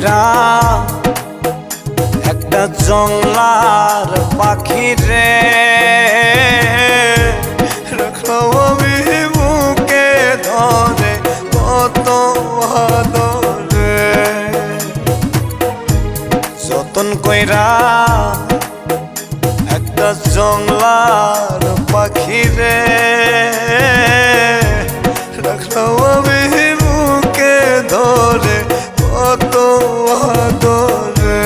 কইরা একটা জংলার পাখি রে রাখলাম আমি বুকে ধরে কত আদরে যতন কইরা একটা জংলার পাখি রে রাখলাম আমি বুকে ধরে কত আদরে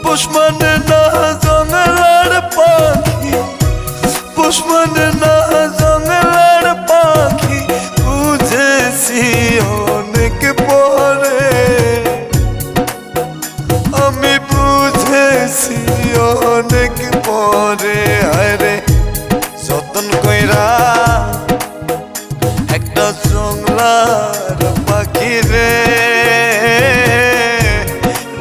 পোষ মানে না জংলার পাখি পোষ মানে না জংলার পাখি বুঝেছি অনেক পরে আমি বুঝেছি অনেক পরে আরে যতন কইরা একটা জংলার পাখি রে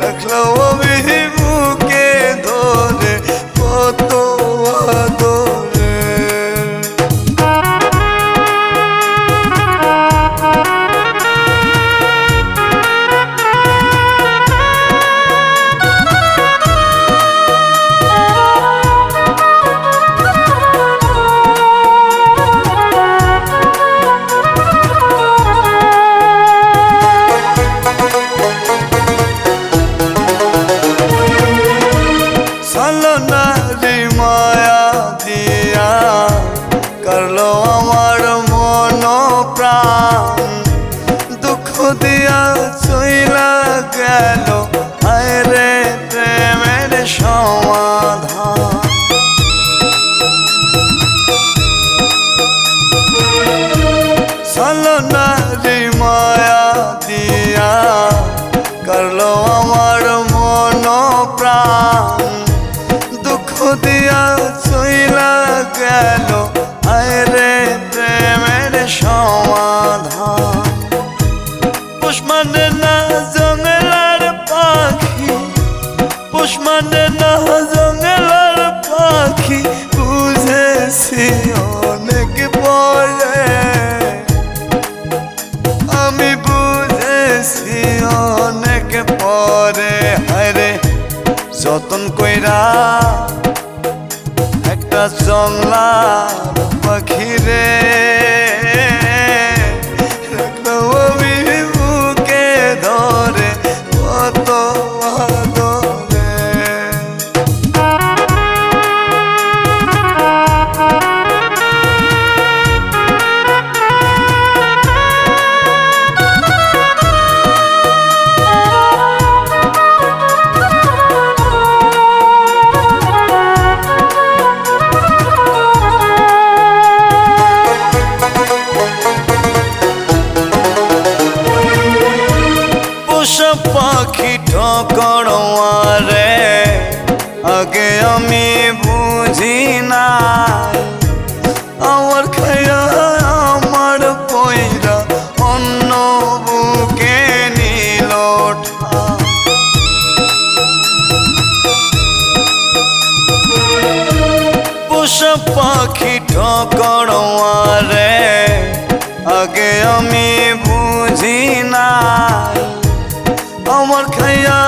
রাখলাম আমি বুকে ধরে কত আদরে মায়া দিয়া করলো আমার মন প্রাণ দুঃখ দিয়া চইলা গেল আরে প্রেমের সমাধান ছলনারি মায়া দিয়া করলো আমার মন প্রাণ দুঃখ দিয়া চইলা গেল আরে প্রেমের সমাধান পোষ মানে না জংলার পাখি পোষ মানে না জংলার পাখি বুঝেছি অনেক পরে আমি বুঝেছি অনেক পরে হায়রে যতন কইরা একটা জংলার পাখি রে রাখলাম আমি বুকে ধরে কত আদরে পাখি ঠকড়ে আগে আমি বুঝি নাই আমার খায়া আমার পয়রা অন্য বুকে নিল পোষা পাখি ঠকড়ে আগে আমি বুঝি নাই আমার খাইয়া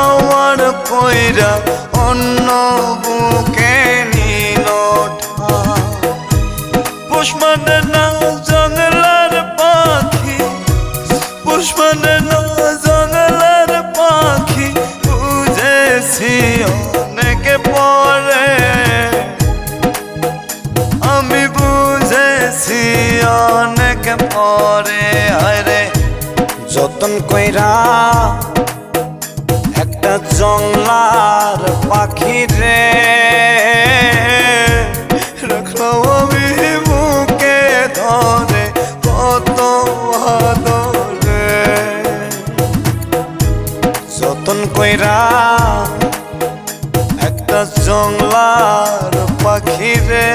আমার পয়রা অন্য বুকে নিল পোষ মানে না জংলার পাখি পোষ মানে না জংলার পাখি বুঝেছি অনেক পরে আমি বুঝেছি অনেক পরে আরে যতন কইরা একটা জংলার পাখি রে রাখলাম আমি বুকে ধরে কত আদরে যতন কইরা একটা জংলার পাখি রে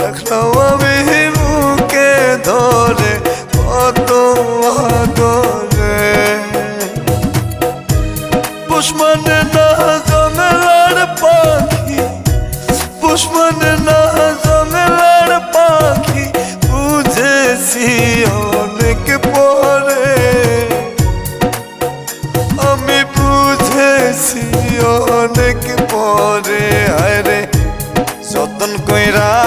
রাখলাম আমি বুকে ধরে কত আদরে পোষ মানে না জংলা কইরা